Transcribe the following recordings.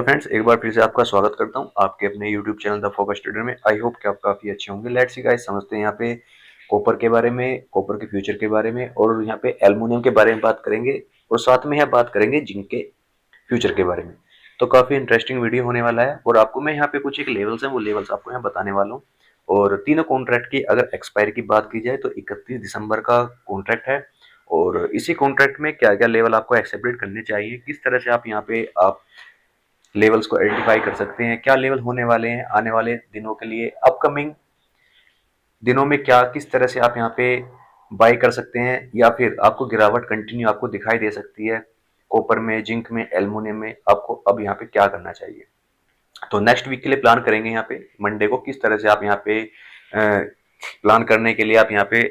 Friends, एक बार फिर से आपका स्वागत करता हूं आपके अपने YouTube channel the focus trader में। आई होप कि आप काफ़ी अच्छे होंगे। लेट्स सी गाइस, समझते हैं यहाँ पे कॉपर के बारे में, कॉपर के फ्यूचर के बारे में, और यहाँ पे एल्युमिनियम के बारे में बात करेंगे, और साथ में यहाँ बात करेंगे जिंक के फ्यूचर के बारे में। तो काफ़ी इंटरेस्टिंग वीडियो होने वाला है, और आपको मैं यहाँ पे कुछ एक लेवल्स हैं, वो लेवल्स आपको यहाँ बताने वाला हूँ। और तीनों कॉन्ट्रैक्ट की अगर एक्सपायरी की बात की जाए तो 31 दिसंबर का कॉन्ट्रैक्ट है, और इसी कॉन्ट्रैक्ट में क्या क्या लेवल आपको एक्सेप्ट करने चाहिए, किस तरह से आप यहाँ पे आप लेवल्स को आइडेंटिफाई कर सकते हैं, क्या लेवल होने वाले हैं आने वाले दिनों के लिए, अपकमिंग दिनों में क्या किस तरह से आप यहाँ पे बाई कर सकते हैं, या फिर आपको गिरावट कंटिन्यू आपको दिखाई दे सकती है कॉपर में, जिंक में, एल्युमिनियम में, आपको अब यहाँ पे क्या करना चाहिए। तो नेक्स्ट वीक के लिए प्लान करेंगे यहाँ पे मंडे को, किस तरह से आप यहाँ पे प्लान करने के लिए आप यहाँ पे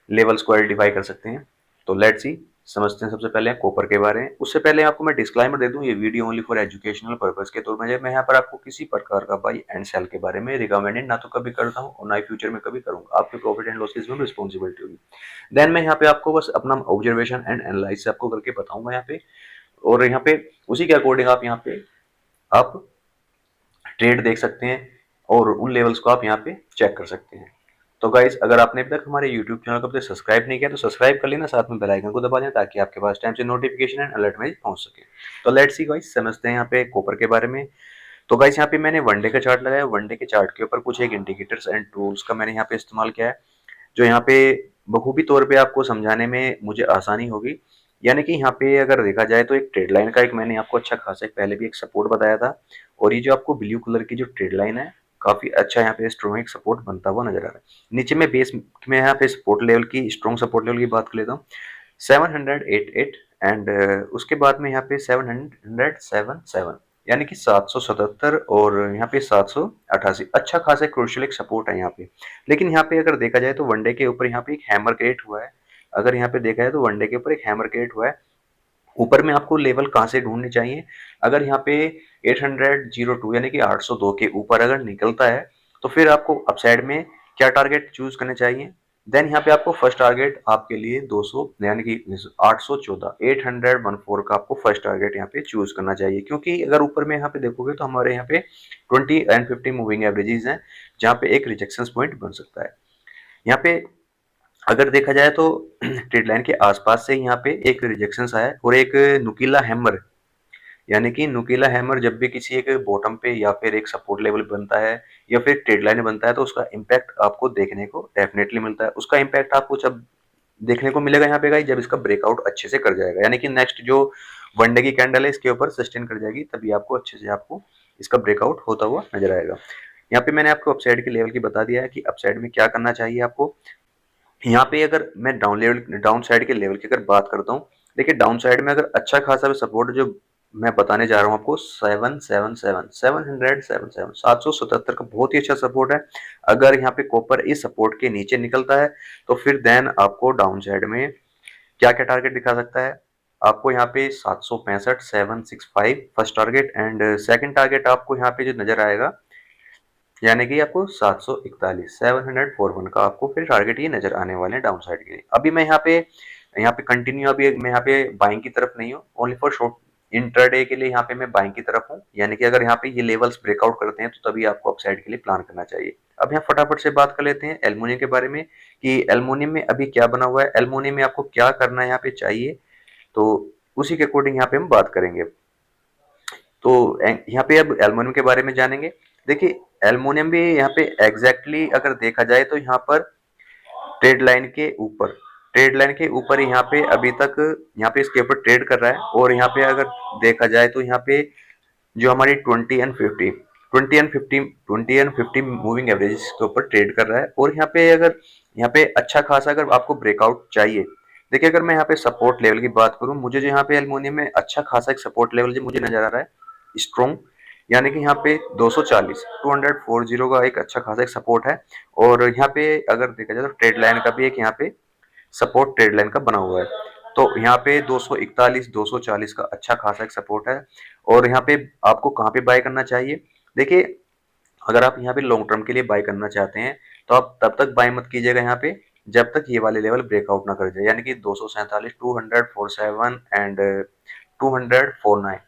लेवल्स को आइडेंटिफाई कर सकते हैं। तो लेट्स सी, समझते हैं सबसे पहले कॉपर के बारे में। उससे पहले आपको मैं डिस्क्लेमर दे दूं, ये video only for educational purpose के तौर पर मैं यहाँ पर आपको किसी प्रकार का बाई एंड सेल के बारे में रिकमेंडेड ना तो कभी करता हूँ और ना ही फ्यूचर में कभी करूंगा। आपके प्रॉफिट एंड लॉसेज में रिस्पॉन्सिबिलिटी होगी। देन मैं यहाँ पे आपको बस अपना ऑब्जर्वेशन एंड एनालाइसिस आपको करके बताऊंगा यहाँ पे, और यहाँ पे उसी के अकॉर्डिंग आप यहाँ पे आप ट्रेड देख सकते हैं, और उन लेवल्स को आप यहाँ पे चेक कर सकते हैं। तो गाइज, अगर आपने अभी तक हमारे यूट्यूब चैनल को सब्सक्राइब नहीं किया तो सब्सक्राइब कर लेना, साथ में बेल आइकन को दबा दें ताकि आपके पास टाइम से नोटिफिकेशन एंड अलर्ट में पहुंच सके। तो लेट्स सी गाइज, समझते हैं यहाँ पे कॉपर के बारे में। तो गाइज, यहाँ पे मैंने वनडे का चार्ट लगाया। वनडे के चार्ट के ऊपर कुछ एक इंडिकेटर्स एंड टूल्स का मैंने यहाँ पे इस्तेमाल किया है, जो यहाँ पे बखूबी तौर पे आपको समझाने में मुझे आसानी होगी। यानी कि यहाँ पे अगर देखा जाए तो एक ट्रेड लाइन का एक मैंने आपको अच्छा खासा पहले भी एक सपोर्ट बताया था, और ये जो आपको ब्लू कलर की जो ट्रेड लाइन है, काफी अच्छा यहाँ पे स्ट्रॉन्ग एक सपोर्ट बनता हुआ नजर आ रहा है। नीचे में बेस में यहाँ पे सपोर्ट लेवल की, स्ट्रॉन्ग सपोर्ट लेवल की बात कर लेता हूँ, 788 एंड उसके बाद में यहाँ पे 777, यानी कि 777, और यहाँ पे 788, अच्छा खासा क्रूशियल एक सपोर्ट है यहाँ पे। लेकिन यहाँ पे अगर देखा जाए तो वनडे के ऊपर यहाँ पे एक हैमर क्रिएट हुआ है। अगर यहाँ पे देखा जाए तो वनडे के ऊपर एक हैमर क्रिएट हुआ है। ऊपर में आपको लेवल कहाँ से ढूंढने चाहिए, अगर यहाँ पे 802 यानी कि 802 के ऊपर अगर निकलता है तो फिर आपको अपसाइड में क्या टारगेट चूज करने चाहिए। देन यहाँ पे आपको फर्स्ट टारगेट आपके लिए 200 यानी कि 814 814 का आपको फर्स्ट टारगेट यहाँ पे चूज करना चाहिए, क्योंकि अगर ऊपर में यहाँ पे देखोगे तो हमारे यहाँ पे 20 एंड 50 मूविंग एवरेजेस हैं, जहाँ पे एक रिजेक्शन पॉइंट बन सकता है। यहाँ पे अगर देखा जाए तो ट्रेड लाइन के आसपास से यहाँ पे एक रिजेक्शन आया है, और एक नुकीला हैमर, यानी कि नुकीला हैमर जब भी किसी एक बॉटम पे या फिर एक सपोर्ट लेवल बनता है या फिर ट्रेड लाइन बनता है तो उसका इम्पैक्ट आपको देखने को डेफिनेटली मिलता है। उसका इम्पैक्ट आपको जब देखने को मिलेगा यहाँ पे गाइस, जब इसका ब्रेकआउट अच्छे से कर जाएगा, यानी कि नेक्स्ट जो वनडे की कैंडल है इसके ऊपर सस्टेन कर जाएगी, तभी आपको अच्छे से आपको इसका ब्रेकआउट होता हुआ नजर आएगा। यहाँ पे मैंने आपको अपसाइड के लेवल की बता दिया है कि अपसाइड में क्या करना चाहिए आपको। यहाँ पे अगर मैं डाउन साइड के लेवल की अगर बात करता हूँ, देखिए डाउन साइड में अगर अच्छा खासा सपोर्ट जो मैं बताने जा रहा हूँ आपको, 777 का बहुत ही अच्छा सपोर्ट है। अगर यहाँ पे कॉपर इस सपोर्ट के नीचे निकलता है तो फिर देन आपको डाउन साइड में क्या क्या टारगेट दिखा सकता है, आपको यहाँ पे 765 765 first target, and second target आपको यहाँ पे जो नजर आएगा, यानी कि आपको 741 741 का आपको फिर टारगेट ये नजर आने वाले हैं डाउन साइड के लिए। अभी मैं यहाँ पे कंटिन्यू, अभी मैं यहाँ पे बाइंग की तरफ नहीं हूँ, ओनली फॉर शॉर्ट इंट्राडे के लिए यहाँ पे मैं बाइंग की तरफ हूँ। यानी कि अगर यहाँ पे ये लेवल्स ब्रेकआउट करते हैं तो तभी आपको अपसाइड के लिए प्लान करना चाहिए। अब यहाँ फटाफट से बात कर लेते हैं एल्युमिनियम के बारे में, कि एल्युमिनियम में अभी क्या बना हुआ है, एल्युमिनियम में आपको क्या करना है यहाँ पे चाहिए, तो उसी के अकॉर्डिंग यहाँ पे हम बात करेंगे। तो यहाँ पे अब एल्युमिनियम के बारे में जानेंगे। देखिए एल्युमिनियम भी यहाँ पे एग्जैक्टली अगर देखा जाए तो यहाँ पर ट्रेड लाइन के ऊपर, ट्रेड लाइन के ऊपर यहाँ पे अभी तक यहाँ पे इसके ऊपर ट्रेड कर रहा है, और यहाँ पे अगर देखा जाए तो यहाँ पे जो हमारी 20 एंड 50 मूविंग एवरेज के ऊपर ट्रेड कर रहा है। और यहाँ पे अगर यहाँ पे अच्छा खासा अगर आपको ब्रेकआउट चाहिए, देखिए अगर मैं यहाँ पे सपोर्ट लेवल की बात करूँ, मुझे जो यहाँ पे एल्युमिनियम में अच्छा खासा एक सपोर्ट लेवल जो मुझे नजर आ रहा है स्ट्रॉन्ग, यानी कि यहाँ पे 240 का एक अच्छा खासा एक सपोर्ट है। और यहाँ पे अगर देखा जाए तो ट्रेड लाइन का भी एक यहाँ पे सपोर्ट ट्रेड लाइन का बना हुआ है, तो यहाँ पे 241 240 का अच्छा खासा एक सपोर्ट है। और यहाँ पे आपको कहाँ पे बाय करना चाहिए, देखिए अगर आप यहाँ पे लॉन्ग टर्म के लिए बाय करना चाहते हैं तो आप तब तक बाय मत कीजिएगा यहाँ पे जब तक ये वाले लेवल ब्रेकआउट ना कर जाए, यानी कि 247 247 एंड 249,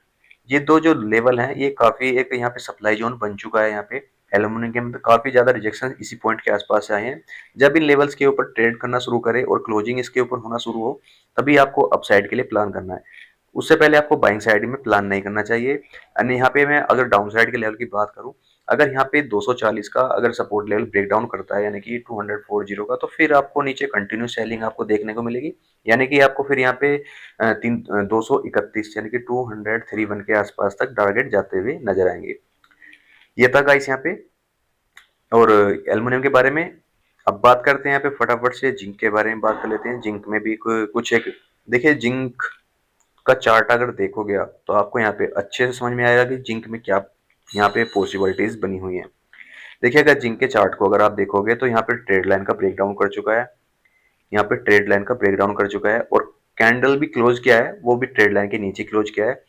ये दो जो लेवल हैं ये काफी एक यहाँ पे सप्लाई जोन बन चुका है। यहाँ पे एल्यूमिनियम पे काफी ज्यादा रिजेक्शन इसी पॉइंट के आसपास से आए हैं। जब इन लेवल्स के ऊपर ट्रेड करना शुरू करे और क्लोजिंग इसके ऊपर होना शुरू हो, तभी आपको अपसाइड के लिए प्लान करना है। उससे पहले आपको बाइंग साइड में प्लान नहीं करना चाहिए। यानी यहाँ पे मैं अगर डाउन साइड के लेवल की बात करूँ, अगर यहाँ पे 240 का अगर सपोर्ट लेवल ब्रेक डाउन करता है यानी कि 240 का, तो फिर आपको नीचे कंटिन्यू सेलिंग आपको देखने को मिलेगी। यानी कि आपको फिर यहाँ पे 231 यानी कि 231 के आसपास तक टारगेट जाते हुए नजर आएंगे। ये था गाइस यहाँ पे। और एल्युमिनियम के बारे में अब बात करते हैं यहाँ पे फटाफट से। जिंक के बारे में बात कर लेते हैं। जिंक में भी कुछ एक देखिए, जिंक का चार्ट अगर देखोगे आप तो आपको यहाँ पे अच्छे से समझ में आएगा कि जिंक में क्या यहाँ पे पॉसिबिलिटीज बनी हुई हैं। देखिए, अगर जिंक के चार्ट को अगर आप देखोगे तो यहाँ पे ट्रेड लाइन का ब्रेकडाउन कर चुका है। यहाँ पे ट्रेड लाइन का ब्रेकडाउन कर चुका है और कैंडल भी क्लोज किया है, वो भी ट्रेड लाइन के नीचे क्लोज किया है।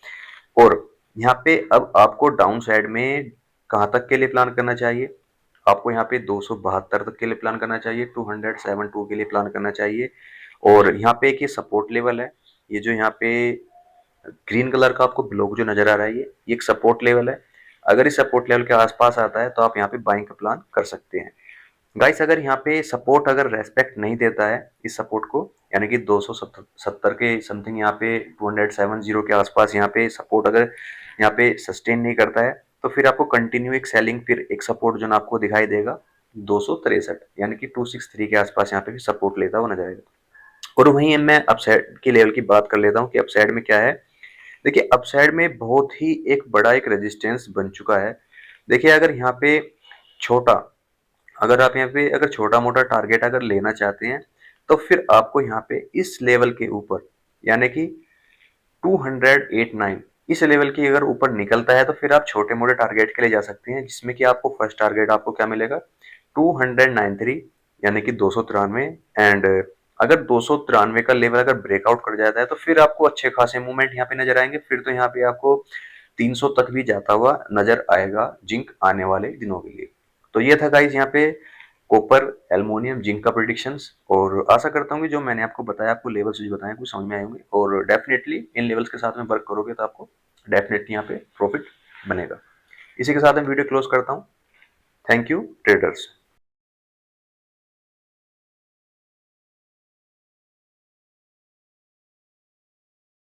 और यहाँ पे अब आपको डाउन साइड में कहाँ तक के लिए प्लान करना चाहिए? आपको यहाँ पे 272 तक के लिए प्लान करना चाहिए, 272 के लिए प्लान करना चाहिए। और यहाँ पे एक ये सपोर्ट लेवल है, ये जो यहाँ पे ग्रीन कलर का आपको ब्लॉक जो नजर आ रहा है, ये एक सपोर्ट लेवल है। अगर इस सपोर्ट लेवल के आसपास आता है तो आप यहाँ पे बाइंग का प्लान कर सकते हैं। गाइस, अगर यहाँ पे सपोर्ट अगर रेस्पेक्ट नहीं देता है इस सपोर्ट को, यानी कि 270 के समथिंग यहाँ पे 270 के आसपास यहाँ पे सपोर्ट अगर यहाँ पे सस्टेन नहीं करता है, तो फिर आपको कंटिन्यू एक सेलिंग, फिर एक सपोर्ट जो आपको दिखाई देगा 263 यानी कि 263 के आसपास यहाँ पे भी सपोर्ट लेता हुआ नजर आएगा। और वहीं मैं अपसाइड के लेवल की बात कर लेता हूँ कि अपसाइड में क्या है। देखिए, अपसाइड में बहुत ही एक बड़ा एक रेजिस्टेंस बन चुका है। देखिए, अगर यहाँ पे छोटा अगर आप यहाँ पे अगर छोटा मोटा टारगेट अगर लेना चाहते हैं, तो फिर आपको यहाँ पे इस लेवल के ऊपर यानी कि 289 इस लेवल की अगर ऊपर निकलता है तो फिर आप छोटे मोटे टारगेट के लिए जा सकते हैं, जिसमें कि आपको फर्स्ट टारगेट आपको क्या मिलेगा, 293 यानी कि 293। एंड अगर 293 का लेवल अगर ब्रेकआउट कर जाता है तो फिर आपको अच्छे खासे मूवमेंट यहाँ पे नजर आएंगे। फिर तो यहाँ पे आपको 300 तक भी जाता हुआ नजर आएगा जिंक आने वाले दिनों के लिए। तो ये था गाइज यहाँ पे कॉपर, एल्युमिनियम, जिंक का प्रेडिक्शंस। और आशा करता हूँ कि जो मैंने आपको बताया, आपको लेवल्स जो बताए कुछ समझ में आए होंगे, और डेफिनेटली इन लेवल्स के साथ में वर्क करोगे तो आपको डेफिनेटली यहाँ पे प्रॉफिट बनेगा। इसी के साथ मैं वीडियो क्लोज करता हूँ। Thank you traders.